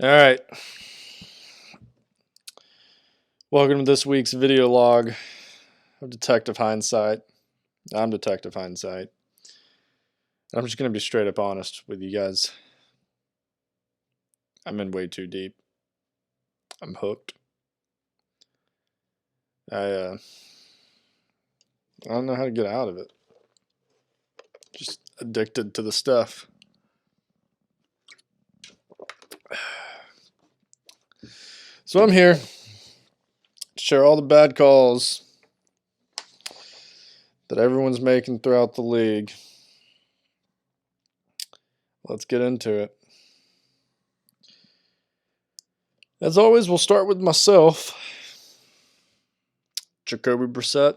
All right. Welcome to this week's video log of Detective Hindsight. I'm Detective Hindsight. I'm just going to be straight up honest with you guys. I'm in way too deep. I'm hooked. I don't know how to get out of it. Just addicted to the stuff. So I'm here to share all the bad calls that everyone's making throughout the league. Let's get into it. As always, we'll start with myself. Jacoby Brissett.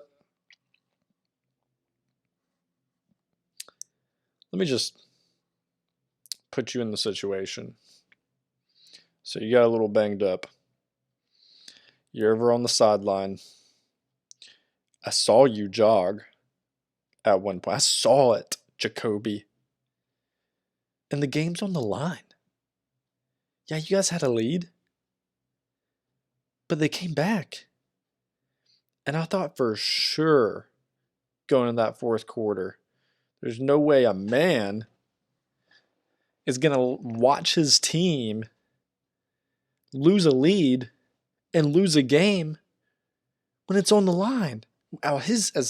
Let me just put you in the situation. So you got a little banged up. You're over on the sideline. I saw you jog at one point. I saw it, Jacoby. And the game's on the line. Yeah, you guys had a lead. But they came back. And I thought for sure going in that fourth quarter, there's no way a man is going to watch his team lose a lead and lose a game when it's on the line. As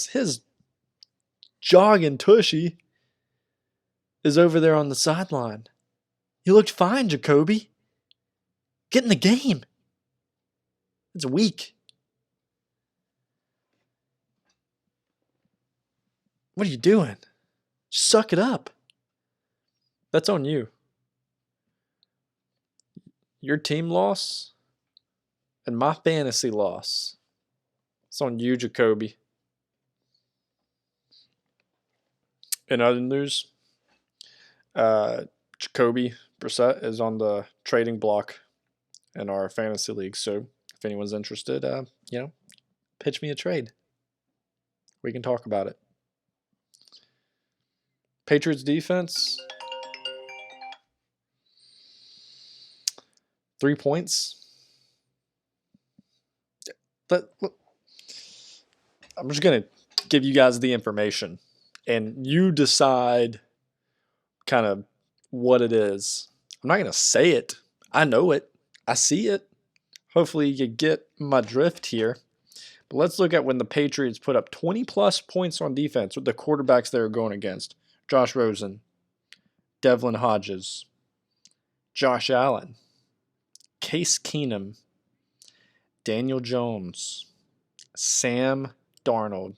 his jogging tushy is over there on the sideline. You looked fine, Jacoby. Get in the game. It's weak. What are you doing? Suck it up. That's on you. Your team loss and my fantasy loss. It's on you, Jacoby. In other news, Jacoby Brissett is on the trading block in our fantasy league. So if anyone's interested, pitch me a trade. We can talk about it. Patriots defense, 3 points. I'm just going to give you guys the information, and you decide kind of what it is. I'm not going to say it. I know it. I see it. Hopefully you get my drift here. But let's look at when the Patriots put up 20-plus points on defense with the quarterbacks they were going against. Josh Rosen, Devlin Hodges, Josh Allen, Case Keenum, Daniel Jones, Sam Darnold,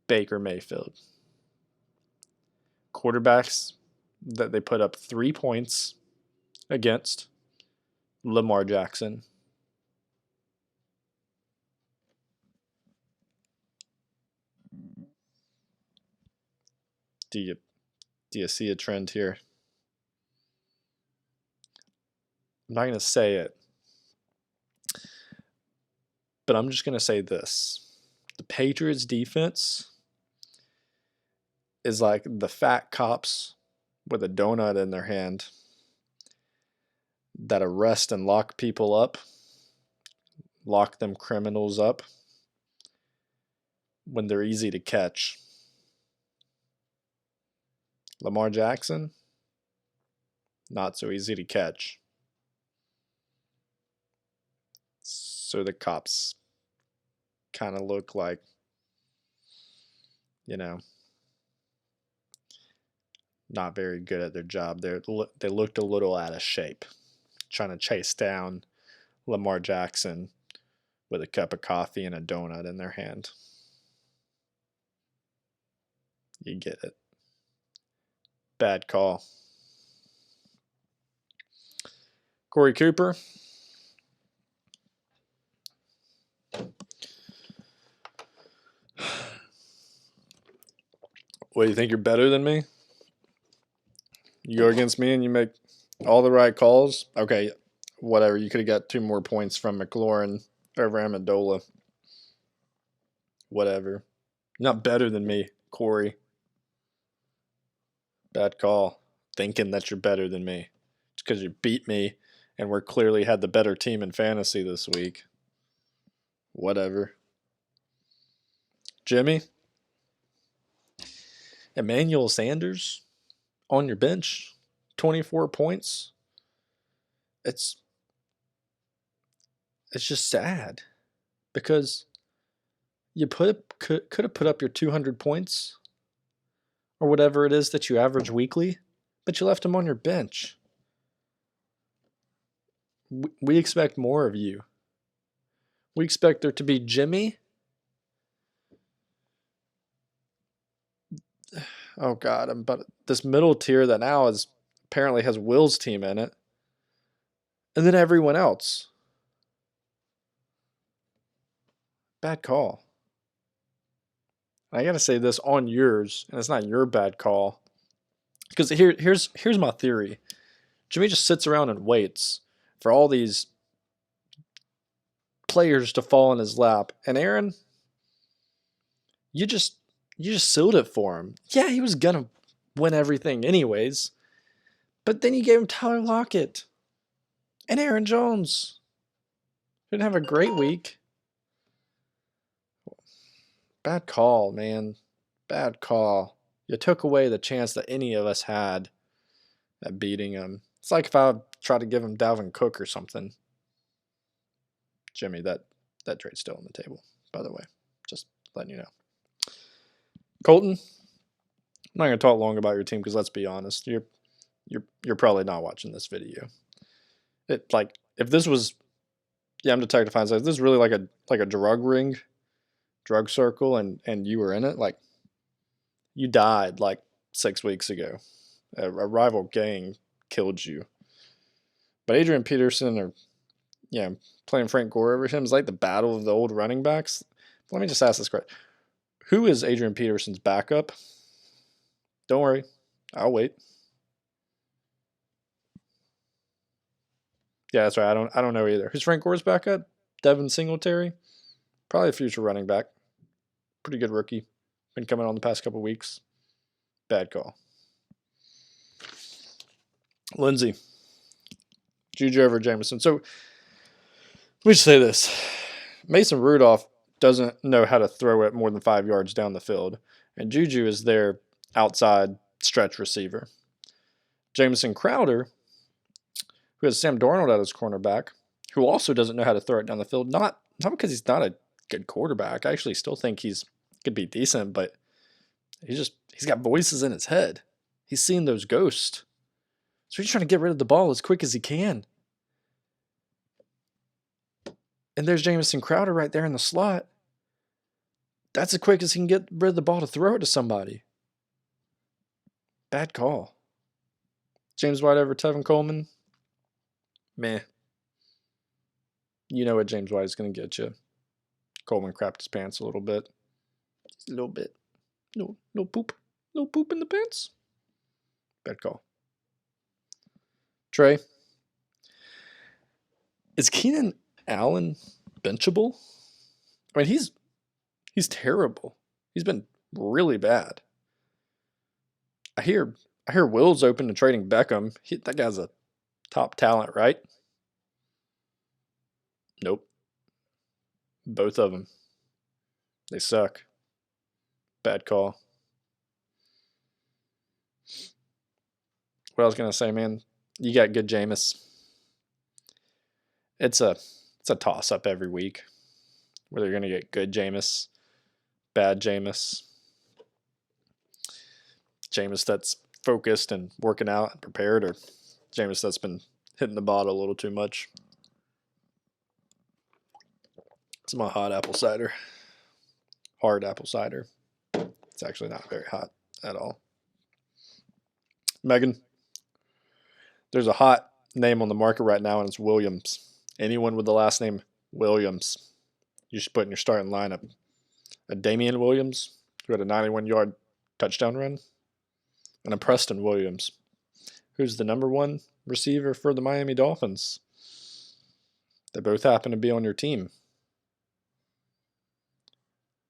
Baker Mayfield. Quarterbacks that they put up 3 points against: Lamar Jackson, Do you see a trend here? I'm not going to say it, but I'm just going to say this. The Patriots defense is like the fat cops with a donut in their hand that arrest and lock people up, lock them criminals up when they're easy to catch. Lamar Jackson, not so easy to catch. So the cops kind of look like, not very good at their job. They looked a little out of shape, trying to chase down Lamar Jackson with a cup of coffee and a donut in their hand. You get it. Bad call. Corey Cooper. What, do you think you're better than me? You go against me and you make all the right calls? Okay, whatever. You could have got 2 more points from McLaurin over Amendola. Whatever. You're not better than me, Corey. Bad call. Thinking that you're better than me. It's because you beat me and we're clearly had the better team in fantasy this week. Whatever. Jimmy, Emmanuel Sanders on your bench, 24 points. It's just sad because you could have put up your 200 points or whatever it is that you average weekly, but you left him on your bench. We expect more of you. We expect there to be Jimmy. Oh God, but this middle tier that now is apparently has Will's team in it, and then everyone else. Bad call. I gotta say this on yours, and it's not your bad call, because here's my theory. Jimmy just sits around and waits for all these players to fall in his lap, and Aaron, you just sealed it for him. Yeah, he was gonna win everything anyways, but then you gave him Tyler Lockett and Aaron Jones. Didn't have a great week. Bad call, man. Bad call. You took away the chance that any of us had at beating him. It's like if I tried to give him Dalvin Cook or something. Jimmy, that trade's still on the table, by the way. Just letting you know. Colton, I'm not going to talk long about your team because let's be honest, you're probably not watching this video. If this was, I'm Detective Hindsight. If this is really like a drug ring, drug circle, and you were in it, like you died like 6 weeks ago. A rival gang killed you. But Adrian Peterson or playing Frank Gore over him is like the battle of the old running backs. Let me just ask this question. Who is Adrian Peterson's backup? Don't worry. I'll wait. Yeah, that's right. I don't know either. Who's Frank Gore's backup? Devin Singletary? Probably a future running back. Pretty good rookie. Been coming on the past couple weeks. Bad call. Lindsey. Juju over Jameson. So let me just say this. Mason Rudolph doesn't know how to throw it more than 5 yards down the field. And Juju is their outside stretch receiver. Jamison Crowder, who has Sam Darnold at his cornerback, who also doesn't know how to throw it down the field. Not because he's not a good quarterback. I actually still think he's could be decent, but he's got voices in his head. He's seeing those ghosts. So he's trying to get rid of the ball as quick as he can. And there's Jamison Crowder right there in the slot. That's as quick as he can get rid of the ball to throw it to somebody. Bad call. James White over Tevin Coleman. Meh. You know what James White is going to get you. Coleman crapped his pants a little bit. Just a little bit. No poop. No poop in the pants. Bad call. Trey. Is Keenan Allen benchable? I mean, he's terrible. He's been really bad. I hear Will's open to trading Beckham. That guy's a top talent, right? Nope. Both of them. They suck. Bad call. What I was gonna say, man, you got good Jameis. It's a toss up every week. Whether you're gonna get good Jameis, bad Jameis, Jameis that's focused and working out and prepared, or Jameis that's been hitting the bottle a little too much. It's my hot apple cider. Hard apple cider. It's actually not very hot at all. Megan, there's a hot name on the market right now, and it's Williams. Anyone with the last name Williams, you should put in your starting lineup. A Damian Williams, who had a 91-yard touchdown run, and a Preston Williams, who's the #1 receiver for the Miami Dolphins. They both happen to be on your team.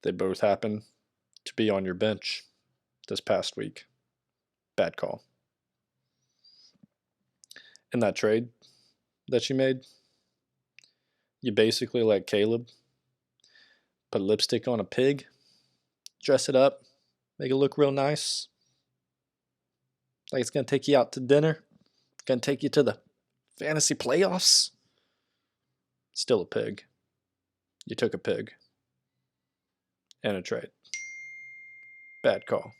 They both happen to be on your bench this past week. Bad call. In that trade, that you made? You basically let Caleb put lipstick on a pig, dress it up, make it look real nice. Like it's going to take you out to dinner, going to take you to the fantasy playoffs. Still a pig. You took a pig and a trade. Bad call.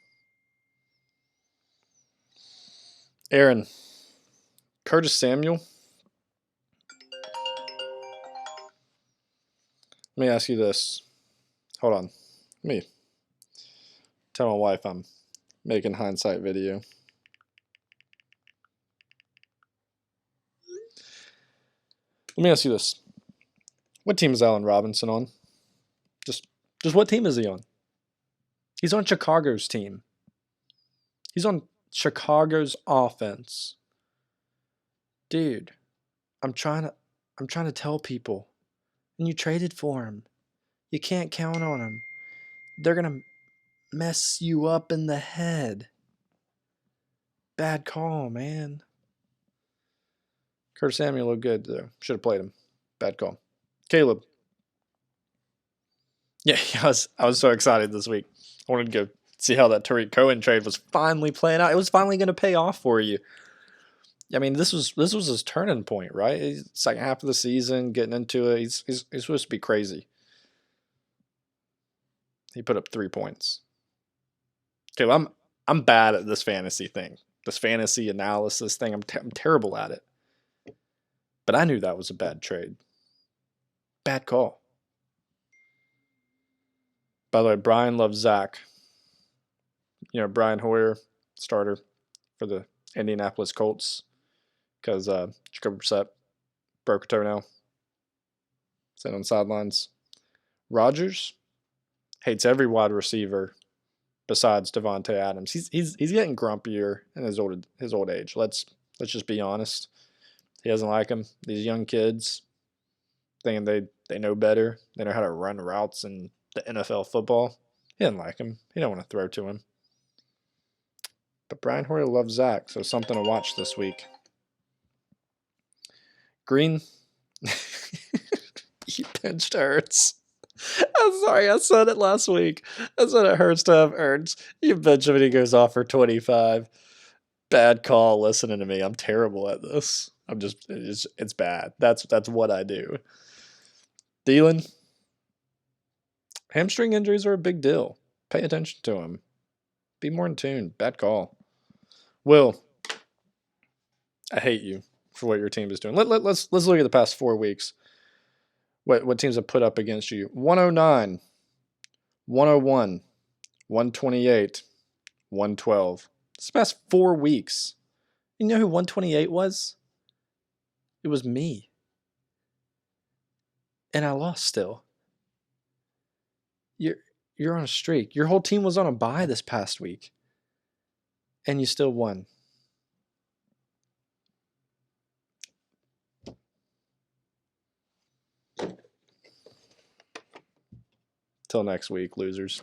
Aaron, Curtis Samuel. Let me ask you this. Hold on. Let me tell my wife I'm making hindsight video. Let me ask you this. What team is Allen Robinson on? Just what team is he on? He's on Chicago's team. He's on Chicago's offense. Dude, I'm trying to tell people. And you traded for him. You can't count on him. They're going to mess you up in the head. Bad call, man. Curtis Samuel looked good, though. Should have played him. Bad call. Caleb. Yeah, I was so excited this week. I wanted to go see how that Tariq Cohen trade was finally playing out. It was finally going to pay off for you. I mean, this was his turning point, right? He's second half of the season, getting into it. He's supposed to be crazy. He put up 3 points. Okay, I'm bad at this fantasy thing, this fantasy analysis thing. I'm terrible at it. But I knew that was a bad trade. Bad call. By the way, Brian loves Zach. You know, Brian Hoyer, starter for the Indianapolis Colts, because Jacoby Brissett broke a toenail, sitting on the sidelines. Rodgers hates every wide receiver besides Devontae Adams. He's getting grumpier in his old age. Let's just be honest. He doesn't like him. These young kids thinking they know better. They know how to run routes in the NFL football. He didn't like him. He don't want to throw to him. But Brian Hoyer loves Zach, so something to watch this week. Green, you benched Ertz. I'm sorry, I said it last week. I said it hurts to have Ertz. You bench him and he goes off for 25. Bad call listening to me. I'm terrible at this. It's bad. That's what I do. Thielen, hamstring injuries are a big deal. Pay attention to him. Be more in tune. Bad call. Will, I hate you for what your team is doing. Let's look at the past 4 weeks. What teams have put up against you? 109, 101, 128, 112. This past 4 weeks. You know who 128 was? It was me. And I lost still. You're on a streak. Your whole team was on a bye this past week. And you still won. Till next week, losers.